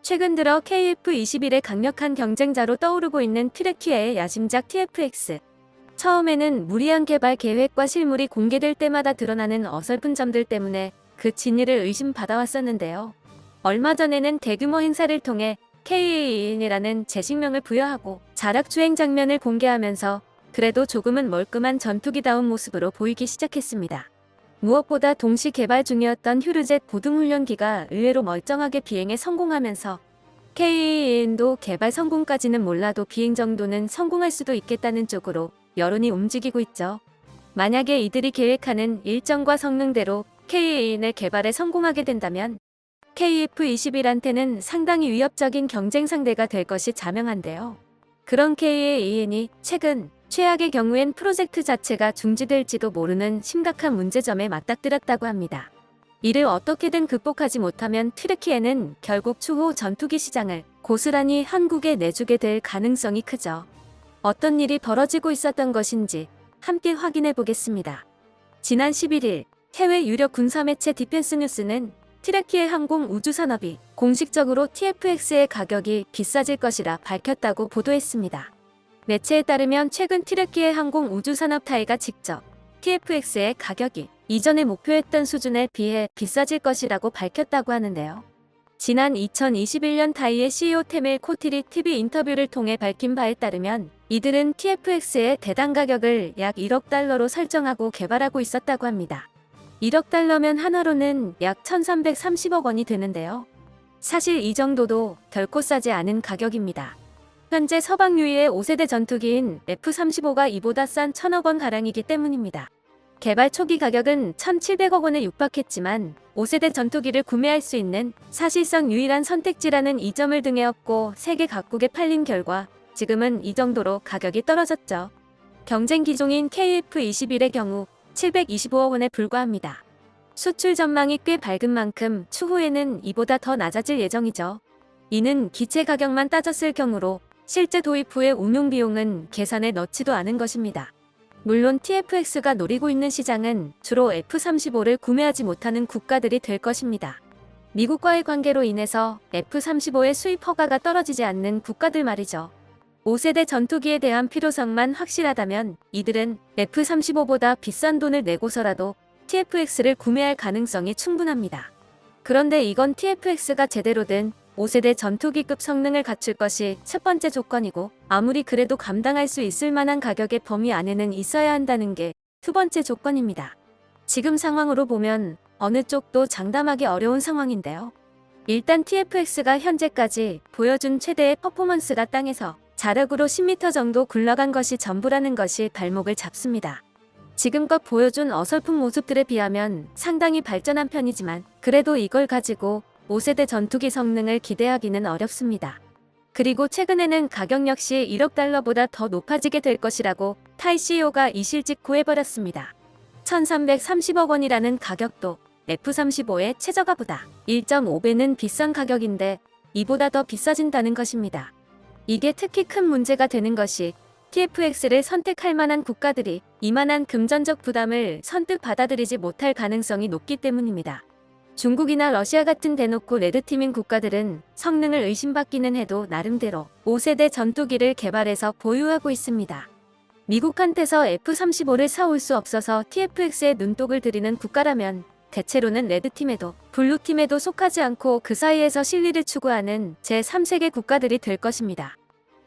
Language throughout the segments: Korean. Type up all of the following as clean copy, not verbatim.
최근 들어 KF21의 강력한 경쟁자로 떠오르고 있는 튀르키예의 야심작 TFX. 처음에는 무리한 개발 계획과 실물이 공개될 때마다 드러나는 어설픈 점들 때문에 그 진위를 의심받아왔었는데요. 얼마 전에는 대규모 행사를 통해 KA2인이라는 제식명을 부여하고 자락주행 장면을 공개하면서 그래도 조금은 멀끔한 전투기다운 모습으로 보이기 시작했습니다. 무엇보다 동시 개발 중이었던 휴르젯 고등훈련기가 의외로 멀쩡하게 비행에 성공하면서 KA2인도 개발 성공까지는 몰라도 비행 정도는 성공할 수도 있겠다는 쪽으로 여론이 움직이고 있죠. 만약에 이들이 계획하는 일정과 성능대로 KA2인의 개발에 성공하게 된다면 KF21한테는 상당히 위협적인 경쟁 상대가 될 것이 자명한데요. 그런 KA2인이 최근 최악의 경우엔 프로젝트 자체가 중지될지도 모르는 심각한 문제점에 맞닥뜨렸다고 합니다. 이를 어떻게든 극복하지 못하면 튀르키예는 결국 추후 전투기 시장을 고스란히 한국에 내주게 될 가능성이 크죠. 어떤 일이 벌어지고 있었던 것인지 함께 확인해 보겠습니다. 지난 11일 해외 유력 군사매체 디펜스뉴스는 튀르키예 항공우주산업이 공식적으로 TFX의 가격이 비싸질 것이라 밝혔다고 보도했습니다. 매체에 따르면 최근 튀르키예 항공우주산업타이가 직접 TFX의 가격이 이전에 목표했던 수준에 비해 비싸질 것이라고 밝혔다고 하는데요. 지난 2021년 타이의 CEO 테밀 코티리 TV 인터뷰를 통해 밝힌 바에 따르면 이들은 TFX의 대당 가격을 약 1억 달러로 설정하고 개발하고 있었다고 합니다. 1억 달러면 한화로는 약 1330억 원이 되는데요. 사실 이 정도도 결코 싸지 않은 가격입니다. 현재 서방 유일의 5세대 전투기인 F-35가 이보다 싼 1000억 원 가량이기 때문입니다. 개발 초기 가격은 1700억 원에 육박했지만 5세대 전투기를 구매할 수 있는 사실상 유일한 선택지라는 이점을 등에 업고 세계 각국에 팔린 결과 지금은 이 정도로 가격이 떨어졌죠. 경쟁 기종인 KF-21의 경우 725억 원에 불과합니다. 수출 전망이 꽤 밝은 만큼 추후에는 이보다 더 낮아질 예정이죠. 이는 기체 가격만 따졌을 경우로 실제 도입 후의 운용 비용은 계산에 넣지도 않은 것입니다. 물론 TFX가 노리고 있는 시장은 주로 F-35를 구매하지 못하는 국가들이 될 것입니다. 미국과의 관계로 인해서 F-35의 수입 허가가 떨어지지 않는 국가들 말이죠. 5세대 전투기에 대한 필요성만 확실하다면 이들은 F-35보다 비싼 돈을 내고서라도 TFX를 구매할 가능성이 충분합니다. 그런데 이건 TFX가 제대로 된 5세대 전투기급 성능을 갖출 것이 첫 번째 조건이고 아무리 그래도 감당할 수 있을 만한 가격의 범위 안에는 있어야 한다는 게 두 번째 조건입니다. 지금 상황으로 보면 어느 쪽도 장담하기 어려운 상황인데요. 일단 TFX가 현재까지 보여준 최대의 퍼포먼스가 땅에서 자력으로 10m 정도 굴러간 것이 전부라는 것이 발목을 잡습니다. 지금껏 보여준 어설픈 모습들에 비하면 상당히 발전한 편이지만 그래도 이걸 가지고 5세대 전투기 성능을 기대하기는 어렵습니다. 그리고 최근에는 가격 역시 1억 달러보다 더 높아지게 될 것이라고 타이 CEO가 이실 직후 해버렸습니다. 1330억 원이라는 가격도 F-35의 최저가보다 1.5배는 비싼 가격인데 이보다 더 비싸진다는 것입니다. 이게 특히 큰 문제가 되는 것이 TFX를 선택할 만한 국가들이 이만한 금전적 부담을 선뜻 받아들이지 못할 가능성이 높기 때문입니다. 중국이나 러시아 같은 대놓고 레드팀인 국가들은 성능을 의심받기는 해도 나름대로 5세대 전투기를 개발해서 보유하고 있습니다. 미국한테서 F-35를 사올 수 없어서 TFX에 눈독을 들이는 국가라면 대체로는 레드팀에도 블루팀에도 속하지 않고 그 사이에서 실리를 추구하는 제3세계 국가들이 될 것입니다.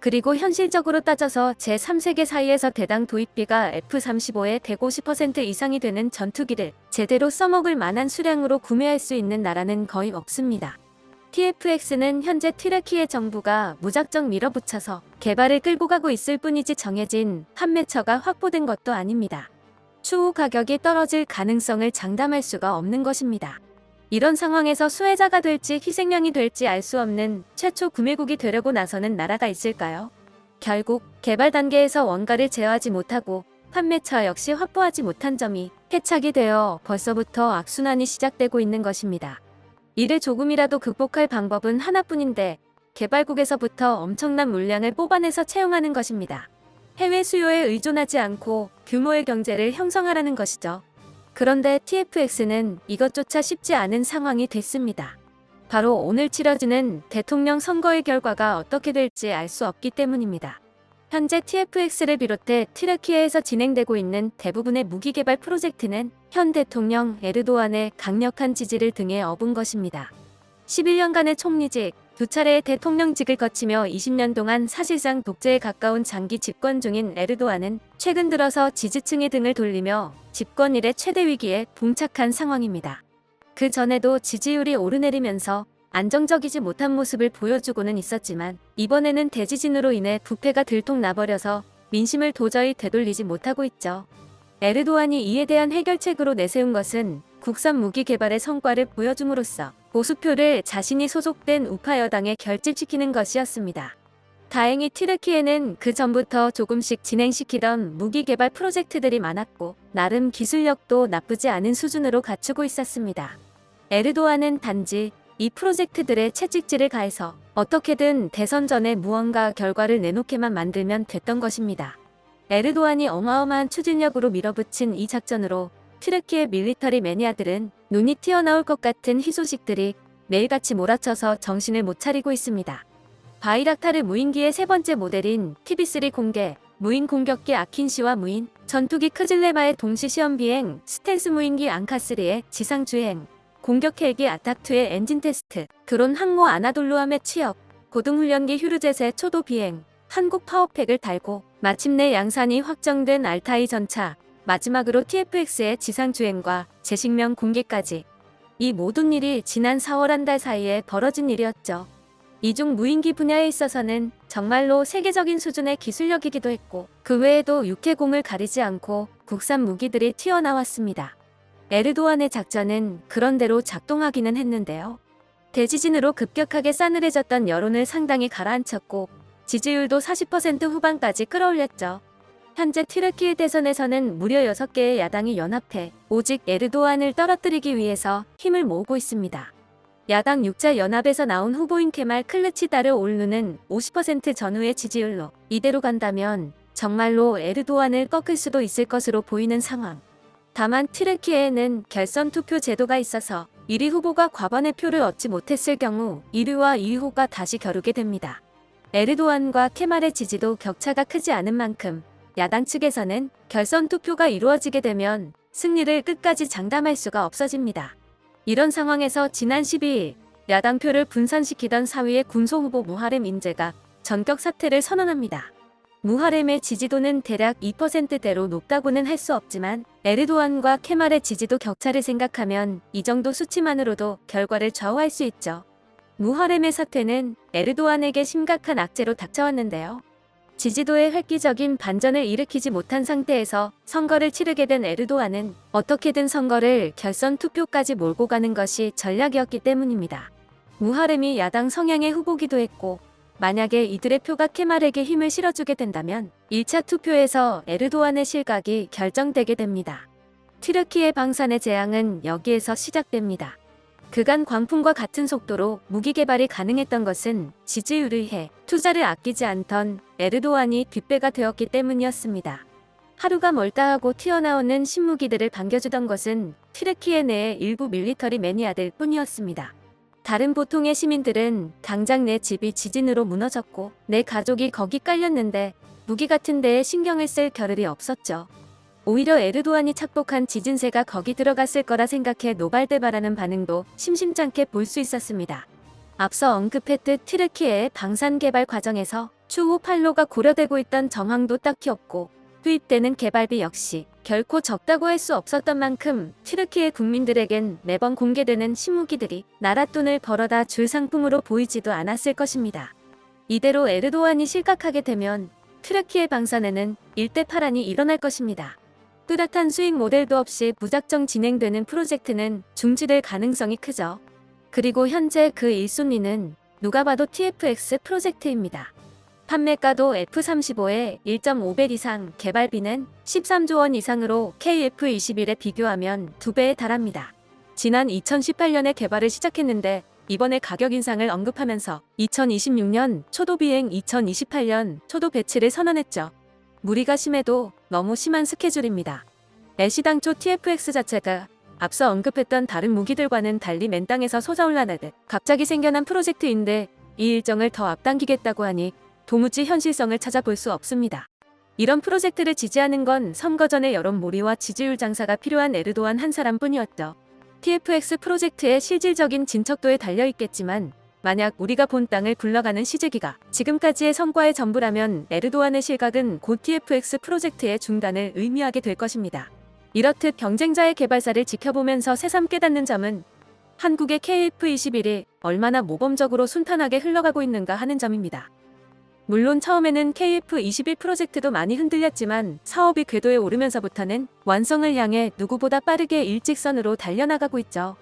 그리고 현실적으로 따져서 제3세계 사이에서 대당 도입비가 F-35의 150% 이상이 되는 전투기를 제대로 써먹을 만한 수량으로 구매할 수 있는 나라는 거의 없습니다. TFX는 현재 튀르키예 정부가 무작정 밀어붙여서 개발을 끌고 가고 있을 뿐이지 정해진 판매처가 확보된 것도 아닙니다. 추후 가격이 떨어질 가능성을 장담할 수가 없는 것입니다. 이런 상황에서 수혜자가 될지 희생양이 될지 알 수 없는 최초 구매국이 되려고 나서는 나라가 있을까요? 결국 개발 단계에서 원가를 제어하지 못하고 판매처 역시 확보하지 못한 점이 패착이 되어 벌써부터 악순환이 시작되고 있는 것입니다. 이를 조금이라도 극복할 방법은 하나뿐인데 개발국에서부터 엄청난 물량을 뽑아내서 채용하는 것입니다. 해외 수요에 의존하지 않고 규모의 경제를 형성하라는 것이죠. 그런데 TFX는 이것조차 쉽지 않은 상황이 됐습니다. 바로 오늘 치러지는 대통령 선거의 결과가 어떻게 될지 알 수 없기 때문입니다. 현재 TFX를 비롯해 튀르키예에서 진행되고 있는 대부분의 무기 개발 프로젝트는 현 대통령 에르도안의 강력한 지지를 등에 업은 것입니다. 11년간의 총리직, 두 차례의 대통령직을 거치며 20년 동안 사실상 독재에 가까운 장기 집권 중인 에르도안은 최근 들어서 지지층의 등을 돌리며 집권 이래 최대 위기에 봉착한 상황입니다. 그 전에도 지지율이 오르내리면서 안정적이지 못한 모습을 보여주고는 있었지만 이번에는 대지진으로 인해 부패가 들통나버려서 민심을 도저히 되돌리지 못하고 있죠. 에르도안이 이에 대한 해결책으로 내세운 것은 국산 무기 개발의 성과를 보여줌으로써 보수표를 자신이 소속된 우파 여당에 결집시키는 것이었습니다. 다행히 튀르키예는 그 전부터 조금씩 진행시키던 무기 개발 프로젝트들이 많았고 나름 기술력도 나쁘지 않은 수준으로 갖추고 있었습니다. 에르도안은 단지 이 프로젝트들의 채찍질을 가해서 어떻게든 대선 전에 무언가 결과를 내놓게만 만들면 됐던 것입니다. 에르도안이 어마어마한 추진력으로 밀어붙인 이 작전으로 튀르키예 밀리터리 매니아들은 눈이 튀어나올 것 같은 희소식들이 매일같이 몰아쳐서 정신을 못 차리고 있습니다. 바이락타르 무인기의 세 번째 모델인 TB3 공개, 무인 공격기 아킨시와 무인 전투기 크질레바의 동시 시험 비행, 스텔스 무인기 앙카3의 지상 주행, 공격 헬기 아탁2의 엔진 테스트, 드론 항모 아나돌루함의 취업, 고등훈련기 휴르젯의 초도 비행, 한국 파워팩을 달고 마침내 양산이 확정된 알타이 전차, 마지막으로 TFX의 지상 주행과 제식명 공개까지. 이 모든 일이 지난 4월 한 달 사이에 벌어진 일이었죠. 이중 무인기 분야에 있어서는 정말로 세계적인 수준의 기술력이기도 했고 그 외에도 육해공을 가리지 않고 국산 무기들이 튀어나왔습니다. 에르도안의 작전은 그런대로 작동하기는 했는데요. 대지진으로 급격하게 싸늘해졌던 여론을 상당히 가라앉혔고 지지율도 40% 후반까지 끌어올렸죠. 현재 튀르키예 대선에서는 무려 6개의 야당이 연합해 오직 에르도안을 떨어뜨리기 위해서 힘을 모으고 있습니다. 야당 6자 연합에서 나온 후보인 케말 클르치다르 올루는 50% 전후의 지지율로 이대로 간다면 정말로 에르도안을 꺾을 수도 있을 것으로 보이는 상황. 다만 튀르키예에는 결선 투표 제도가 있어서 1위 후보가 과반의 표를 얻지 못했을 경우 1위와 2위호가 다시 겨루게 됩니다. 에르도안과 케말의 지지도 격차가 크지 않은 만큼 야당 측에서는 결선 투표가 이루어지게 되면 승리를 끝까지 장담할 수가 없어집니다. 이런 상황에서 지난 12일 야당 표를 분산시키던 4위의 군소 후보 무하렘 인제가 전격 사퇴를 선언합니다. 무하렘의 지지도는 대략 2%대로 높다고는 할 수 없지만 에르도안과 케말의 지지도 격차를 생각하면 이 정도 수치만으로도 결과를 좌우할 수 있죠. 무하렘의 사퇴는 에르도안에게 심각한 악재로 닥쳐왔는데요. 지지도에 획기적인 반전을 일으키지 못한 상태에서 선거를 치르게 된 에르도안은 어떻게든 선거를 결선 투표까지 몰고 가는 것이 전략이었기 때문입니다. 무하렘이 야당 성향의 후보기도 했고 만약에 이들의 표가 케말에게 힘을 실어주게 된다면 1차 투표에서 에르도안의 실각이 결정되게 됩니다. 튀르키예 방산의 재앙은 여기에서 시작됩니다. 그간 광풍과 같은 속도로 무기 개발이 가능했던 것은 지지율을 위해 투자를 아끼지 않던 에르도안이 뒷배가 되었기 때문이었습니다. 하루가 멀다 하고 튀어나오는 신무기들을 반겨주던 것은 튀르키예 내의 일부 밀리터리 매니아들 뿐이었습니다. 다른 보통의 시민들은 당장 내 집이 지진으로 무너졌고 내 가족이 거기 깔렸는데 무기 같은 데에 신경을 쓸 겨를이 없었죠. 오히려 에르도안이 착복한 지진세가 거기 들어갔을 거라 생각해 노발대발하는 반응도 심심찮게 볼 수 있었습니다. 앞서 언급했듯 튀르키예의 방산 개발 과정에서 추후 판로가 고려되고 있던 정황도 딱히 없고 투입되는 개발비 역시 결코 적다고 할 수 없었던 만큼 튀르키예 국민들에겐 매번 공개되는 신무기들이 나라 돈을 벌어다 줄 상품으로 보이지도 않았을 것입니다. 이대로 에르도안이 실각하게 되면 튀르키예 방산에는 일대파란이 일어날 것입니다. 뚜렷한 수익 모델도 없이 무작정 진행되는 프로젝트는 중지될 가능성이 크죠. 그리고 현재 그 1순위는 누가 봐도 TFX 프로젝트입니다. 판매가도 F-35의 1.5배 이상, 개발비는 13조 원 이상으로 KF-21에 비교하면 2배에 달합니다. 지난 2018년에 개발을 시작했는데 이번에 가격 인상을 언급하면서 2026년 초도 비행 2028년 초도 배치를 선언했죠. 무리가 심해도 너무 심한 스케줄입니다. 애시당초 TFX 자체가 앞서 언급했던 다른 무기들과는 달리 맨 땅에서 솟아올라내듯 갑자기 생겨난 프로젝트인데 이 일정을 더 앞당기겠다고 하니 도무지 현실성을 찾아볼 수 없습니다. 이런 프로젝트를 지지하는 건 선거 전의 여론몰이와 지지율 장사가 필요한 에르도안 한 사람뿐이었죠. TFX 프로젝트의 실질적인 진척도에 달려있겠지만 만약 우리가 본 땅을 굴러가는 시제기가 지금까지의 성과의 전부라면 에르도안의 실각은 곧 TFX 프로젝트의 중단을 의미하게 될 것입니다. 이렇듯 경쟁자의 개발사를 지켜보면서 새삼 깨닫는 점은 한국의 KF21이 얼마나 모범적으로 순탄하게 흘러가고 있는가 하는 점입니다. 물론 처음에는 KF21 프로젝트도 많이 흔들렸지만 사업이 궤도에 오르면서부터는 완성을 향해 누구보다 빠르게 일직선으로 달려나가고 있죠.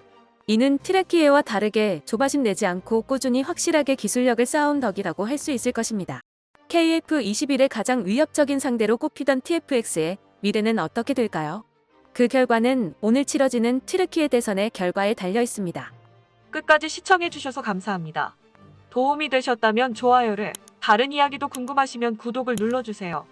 이는 트래키에와 다르게 조바심 내지 않고 꾸준히 확실하게 기술력을 쌓아온 덕이라고 할 수 있을 것입니다. KF21의 가장 위협적인 상대로 꼽히던 TFX의 미래는 어떻게 될까요? 그 결과는 오늘 치러지는 튀르키예 대선의 결과에 달려 있습니다. 끝까지 시청해주셔서 감사합니다. 도움이 되셨다면 좋아요를, 다른 이야기도 궁금하시면 구독을 눌러주세요.